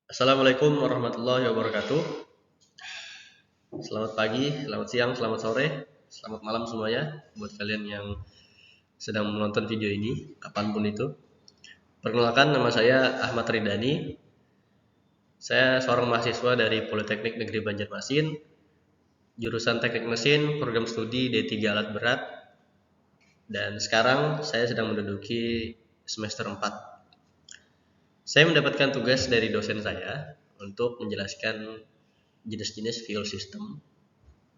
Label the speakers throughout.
Speaker 1: Assalamualaikum warahmatullahi wabarakatuh. Selamat pagi, selamat siang, selamat sore, selamat malam semuanya buat kalian yang sedang menonton video ini, kapanpun itu. Perkenalkan, nama saya Ahmad Ridani. Saya seorang mahasiswa dari Politeknik Negeri Banjarmasin, jurusan Teknik Mesin, program studi D3 Alat Berat, dan sekarang saya sedang menduduki semester 4. Saya mendapatkan tugas dari dosen saya untuk menjelaskan jenis-jenis fuel system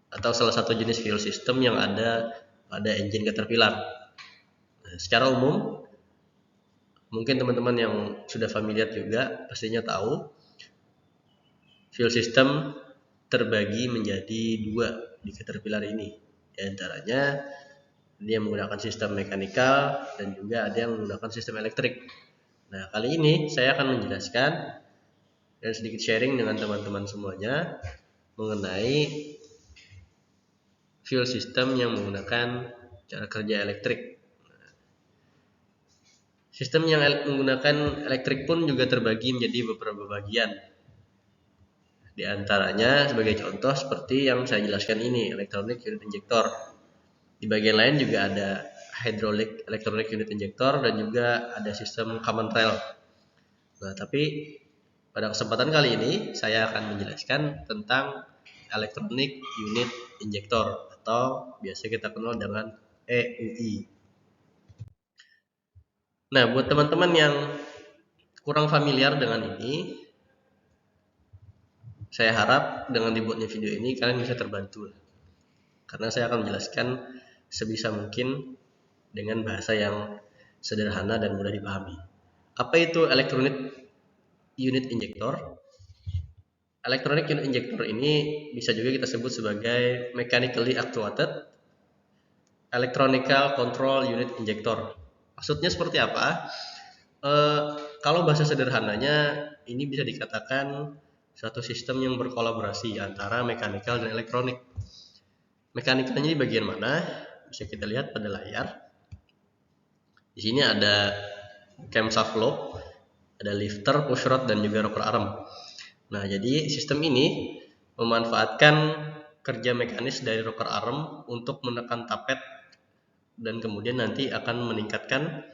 Speaker 1: atau salah satu jenis fuel system yang ada pada engine Caterpillar. Secara umum, mungkin teman-teman yang sudah familiar juga pastinya tahu fuel system terbagi menjadi dua di Caterpillar ini. Di antaranya dia menggunakan sistem mekanikal dan juga ada yang menggunakan sistem elektrik. Nah, kali ini saya akan menjelaskan dan sedikit sharing dengan teman-teman semuanya mengenai fuel system yang menggunakan cara kerja elektrik. Sistem yang menggunakan elektrik pun juga terbagi menjadi beberapa bagian. Di antaranya sebagai contoh seperti yang saya jelaskan ini, electronic unit injector. Di bagian lain juga ada hydraulic electronic unit injector dan juga ada sistem common rail. Nah, tapi pada kesempatan kali ini saya akan menjelaskan tentang electronic unit injector atau biasa kita kenal dengan EUI. Nah, buat teman-teman yang kurang familiar dengan ini, saya harap dengan dibuatnya video ini kalian bisa terbantu. Karena saya akan menjelaskan sebisa mungkin dengan bahasa yang sederhana dan mudah dipahami. Apa itu electronic unit injector? Electronic unit injector ini bisa juga kita sebut sebagai mechanically actuated electronical control unit injector. Maksudnya seperti apa? Kalau bahasa sederhananya ini bisa dikatakan satu sistem yang berkolaborasi antara mekanikal dan elektronik. Mekanikalnya di bagian mana? Bisa kita lihat pada layar. Di sini ada camshaft lobe, ada lifter, pushrod, dan juga rocker arm. Nah, jadi sistem ini memanfaatkan kerja mekanis dari rocker arm untuk menekan tapet dan kemudian nanti akan meningkatkan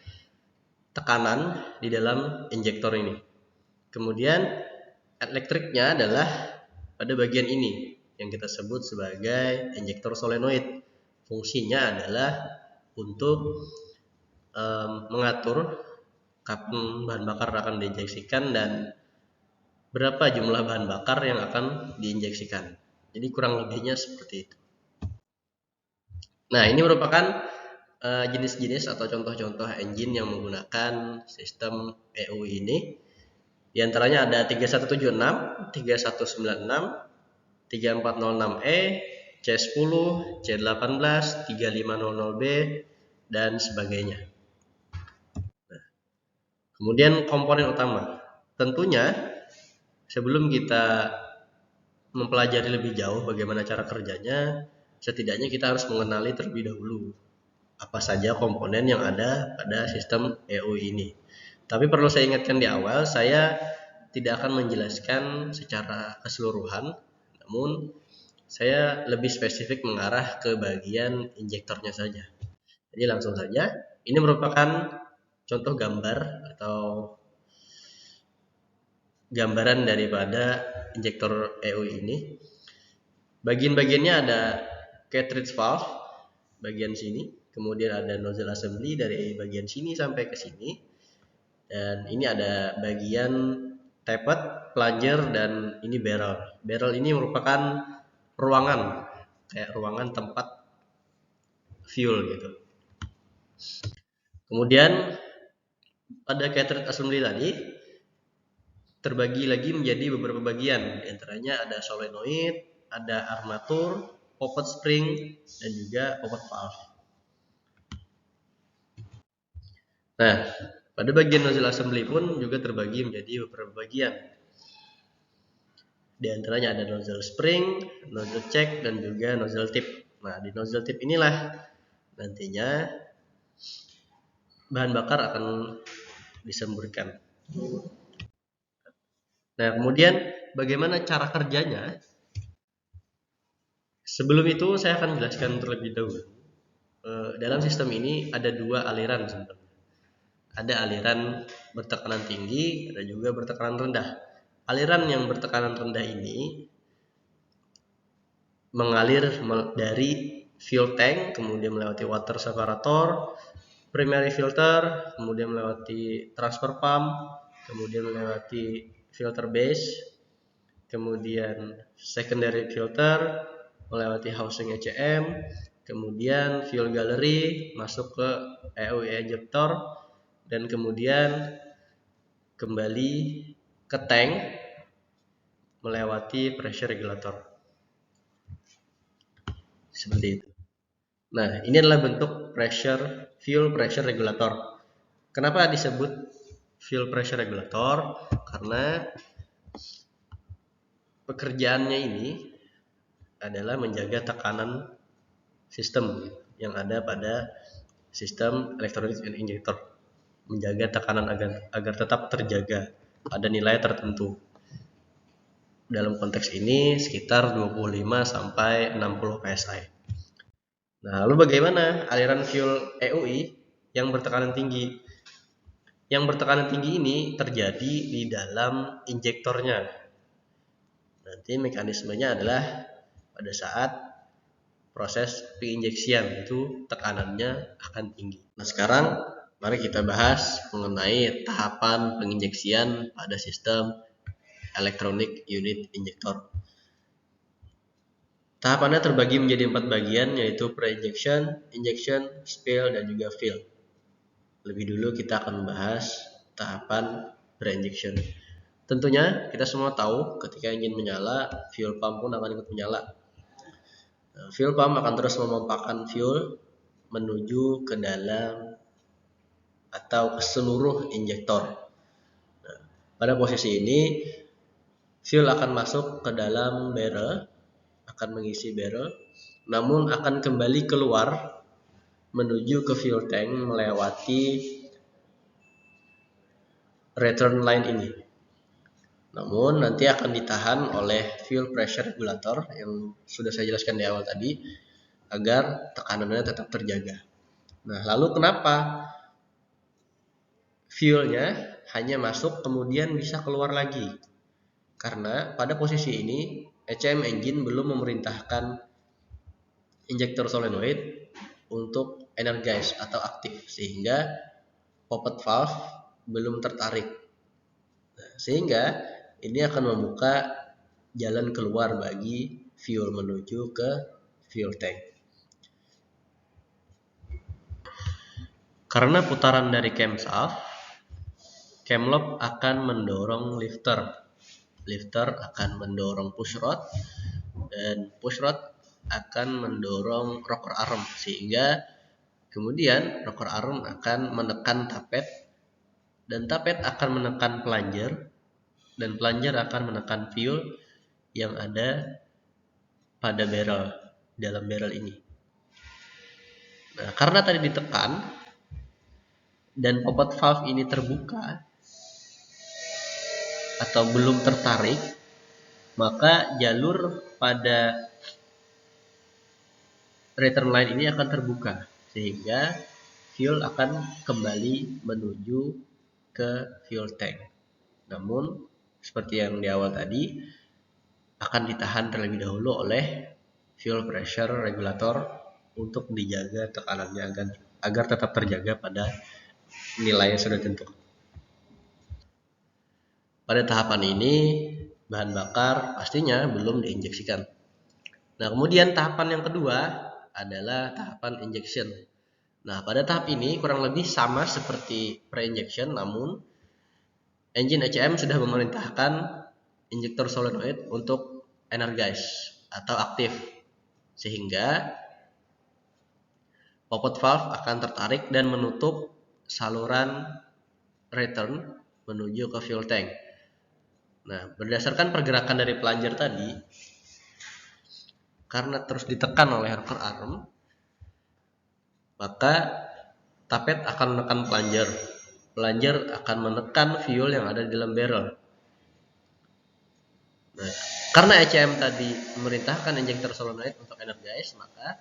Speaker 1: tekanan di dalam injektor ini. Kemudian elektriknya adalah pada bagian ini yang kita sebut sebagai injektor solenoid. Fungsinya adalah untuk mengatur kapan bahan bakar akan diinjeksikan dan berapa jumlah bahan bakar yang akan diinjeksikan. Jadi kurang lebihnya seperti itu. Nah, ini merupakan jenis-jenis atau contoh-contoh engine yang menggunakan sistem EUI ini. Di antaranya ada 3176, 3196, 3406E, C10, C18, 3500B, dan sebagainya. Nah, kemudian komponen utama. Tentunya sebelum kita mempelajari lebih jauh bagaimana cara kerjanya, setidaknya kita harus mengenali terlebih dahulu apa saja komponen yang ada pada sistem EUI ini. Tapi perlu saya ingatkan di awal, saya tidak akan menjelaskan secara keseluruhan, namun saya lebih spesifik mengarah ke bagian injektornya saja. Jadi langsung saja, ini merupakan contoh gambar atau gambaran daripada injektor EUI ini. Bagian-bagiannya ada cartridge valve bagian sini, kemudian ada nozzle assembly dari bagian sini sampai ke sini, dan ini ada bagian tappet, plunger, dan ini barrel. Barrel ini merupakan ruangan, kayak ruangan tempat fuel gitu. Kemudian pada cartridge assembly tadi terbagi lagi menjadi beberapa bagian. Di antaranya ada solenoid, ada armatur, poppet spring, dan juga poppet valve. Nah, pada bagian nozzle assembly pun juga terbagi menjadi beberapa bagian. Di antaranya ada nozzle spring, nozzle check, dan juga nozzle tip. Nah, di nozzle tip inilah nantinya bahan bakar akan disemburkan. Nah, kemudian bagaimana cara kerjanya? Sebelum itu saya akan jelaskan terlebih dahulu. Dalam sistem ini ada dua aliran sebenarnya. Ada aliran bertekanan tinggi, ada juga bertekanan rendah. Aliran yang bertekanan rendah ini mengalir dari fuel tank, kemudian melewati water separator, primary filter, kemudian melewati transfer pump, kemudian melewati filter base, kemudian secondary filter, melewati housing ECM, kemudian fuel gallery masuk ke EUE injector, dan kemudian kembali ke tank melewati pressure regulator. Seperti itu. Nah, ini adalah bentuk fuel pressure regulator. Kenapa disebut fuel pressure regulator? Karena pekerjaannya ini adalah menjaga tekanan sistem yang ada pada sistem elektrolit injector, menjaga tekanan agar tetap terjaga pada nilai tertentu. Dalam konteks ini sekitar 25 sampai 60 psi. Nah, lalu bagaimana aliran fuel EUI yang bertekanan tinggi? Yang bertekanan tinggi ini terjadi di dalam injektornya. Nanti mekanismenya adalah pada saat proses penginjeksian itu tekanannya akan tinggi. Nah, sekarang mari kita bahas mengenai tahapan penginjeksian pada sistem electronic unit injector. Tahapannya terbagi menjadi 4 bagian, yaitu pre-injection, injection, spill, dan juga fill. Lebih dulu kita akan membahas tahapan pre-injection. Tentunya kita semua tahu ketika engine menyala, fuel pump pun akan ikut menyala. Fuel pump akan terus memompahkan fuel menuju ke dalam atau ke seluruh injektor. Nah, pada posisi ini fuel akan masuk ke dalam barrel, akan mengisi barrel, namun akan kembali keluar menuju ke fuel tank melewati return line ini. Namun nanti akan ditahan oleh fuel pressure regulator yang sudah saya jelaskan di awal tadi agar tekanannya tetap terjaga. Nah, lalu kenapa fuelnya hanya masuk kemudian bisa keluar lagi? Karena pada posisi ini ECM engine belum memerintahkan injektor solenoid untuk energize atau aktif, sehingga poppet valve belum tertarik. Nah, sehingga ini akan membuka jalan keluar bagi fuel menuju ke fuel tank. Karena putaran dari camshaft, camlock akan mendorong lifter. Lifter akan mendorong pushrod, dan pushrod akan mendorong rocker arm, sehingga kemudian rocker arm akan menekan tapet, dan tapet akan menekan plunger, dan plunger akan menekan fuel yang ada pada barrel, dalam barrel ini. Nah, karena tadi ditekan dan poppet valve ini terbuka atau belum tertarik, maka jalur pada return line ini akan terbuka, sehingga fuel akan kembali menuju ke fuel tank. Namun seperti yang di awal tadi, akan ditahan terlebih dahulu oleh fuel pressure regulator untuk dijaga tekanannya agar tetap terjaga pada nilai yang sudah ditentukan. Pada tahapan ini bahan bakar pastinya belum diinjeksikan. Nah, kemudian tahapan yang kedua adalah tahapan injection. Nah, pada tahap ini kurang lebih sama seperti pre-injection, namun engine ECM sudah memerintahkan injektor solenoid untuk energize atau aktif, sehingga poppet valve akan tertarik dan menutup saluran return menuju ke fuel tank. Nah, berdasarkan pergerakan dari plunger tadi, karena terus ditekan oleh rocker arm, maka tapet akan menekan plunger. Plunger akan menekan fuel yang ada di dalam barrel. Karena ECM tadi memerintahkan injektor solenoid untuk energize, maka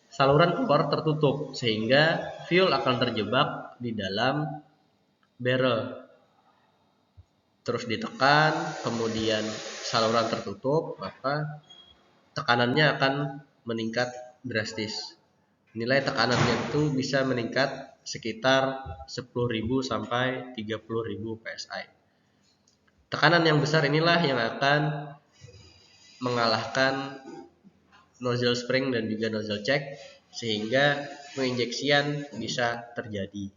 Speaker 1: saluran keluar tertutup sehingga fuel akan terjebak di dalam barrel. Terus ditekan, kemudian saluran tertutup, maka tekanannya akan meningkat drastis. Nilai tekanannya itu bisa meningkat sekitar 10.000 sampai 30.000 PSI. Tekanan yang besar inilah yang akan mengalahkan nozzle spring dan juga nozzle check sehingga penginjeksian bisa terjadi.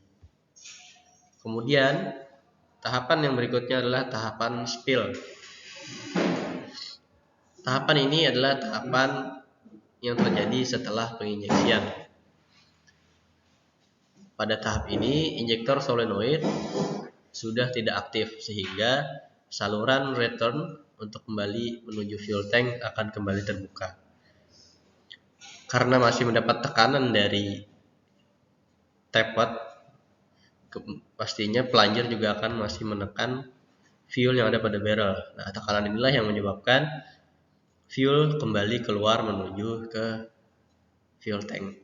Speaker 1: Kemudian tahapan yang berikutnya adalah tahapan spill. Tahapan ini adalah tahapan yang terjadi setelah penginjeksian. Pada tahap ini injektor solenoid sudah tidak aktif sehingga saluran return untuk kembali menuju fuel tank akan kembali terbuka. Karena masih mendapat tekanan dari tappet, pastinya plunger juga akan masih menekan fuel yang ada pada barrel. Nah, tekanan inilah yang menyebabkan fuel kembali keluar menuju ke fuel tank.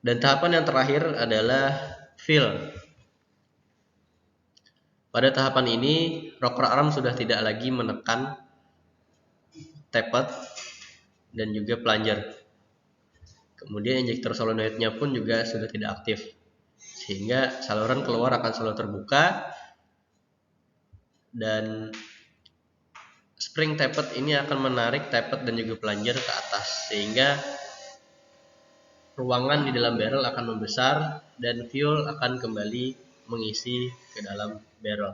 Speaker 1: Dan tahapan yang terakhir adalah fill. Pada tahapan ini, rocker arm sudah tidak lagi menekan tappet dan juga plunger. Kemudian injektor solenoidnya pun juga sudah tidak aktif, sehingga saluran keluar akan selalu terbuka dan spring tappet ini akan menarik tappet dan juga plunger ke atas, sehingga ruangan di dalam barrel akan membesar dan fuel akan kembali mengisi ke dalam barrel.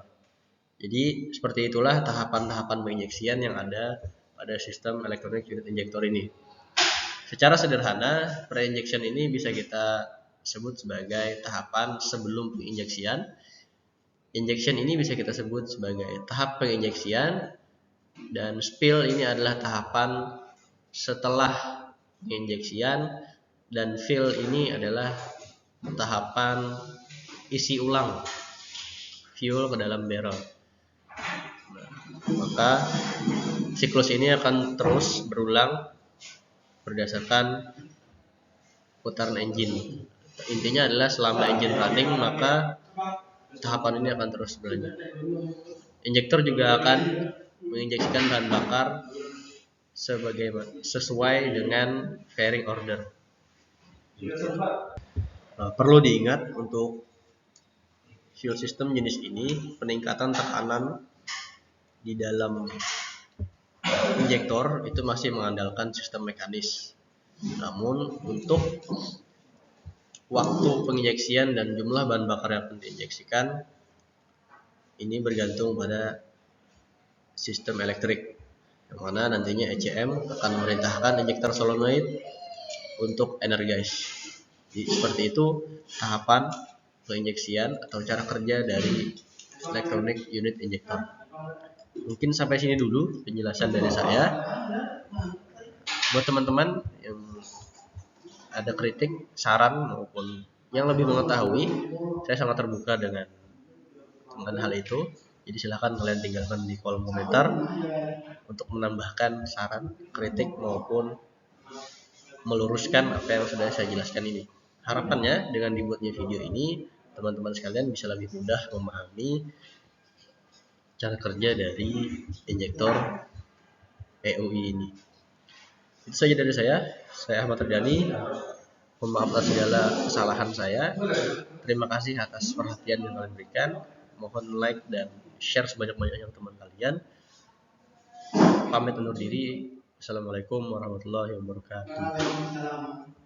Speaker 1: Jadi seperti itulah tahapan-tahapan penginjeksian yang ada pada sistem electronic unit injector ini. Secara sederhana, pre-injection ini bisa kita sebut sebagai tahapan sebelum penginjeksian. Injection ini bisa kita sebut sebagai tahap penginjeksian, dan spill ini adalah tahapan setelah penginjeksian, dan fill ini adalah tahapan isi ulang fuel ke dalam barrel. Maka siklus ini akan terus berulang berdasarkan putaran engine. Intinya adalah selama engine running, maka tahapan ini akan terus berlanjut. Injektor juga akan menginjeksikan bahan bakar sesuai dengan fairing order. Perlu diingat untuk fuel system jenis ini, peningkatan tekanan di dalam injektor itu masih mengandalkan sistem mekanis. Namun untuk waktu penginjeksian dan jumlah bahan bakar yang akan diinjeksikan ini bergantung pada sistem elektrik, yang mana nantinya ECM akan memerintahkan injektor solenoid untuk energize. Jadi seperti itu tahapan penginjeksian atau cara kerja dari electronic unit injector. Mungkin sampai sini dulu penjelasan dari saya. Buat teman-teman yang ada kritik, saran maupun yang lebih mengetahui, saya sangat terbuka dengan hal itu. Jadi silahkan kalian tinggalkan di kolom komentar untuk menambahkan saran, kritik maupun meluruskan apa yang sudah saya jelaskan ini. Harapannya dengan dibuatnya video ini, teman-teman sekalian bisa lebih mudah memahami cara kerja dari injektor EUI ini. Itu saja dari saya Ahmad Ridani. Mohon maaf atas segala kesalahan saya. Terima kasih atas perhatian yang kalian berikan. Mohon like dan share sebanyak-banyaknya teman kalian. Pamit undur diri. Assalamualaikum warahmatullahi wabarakatuh.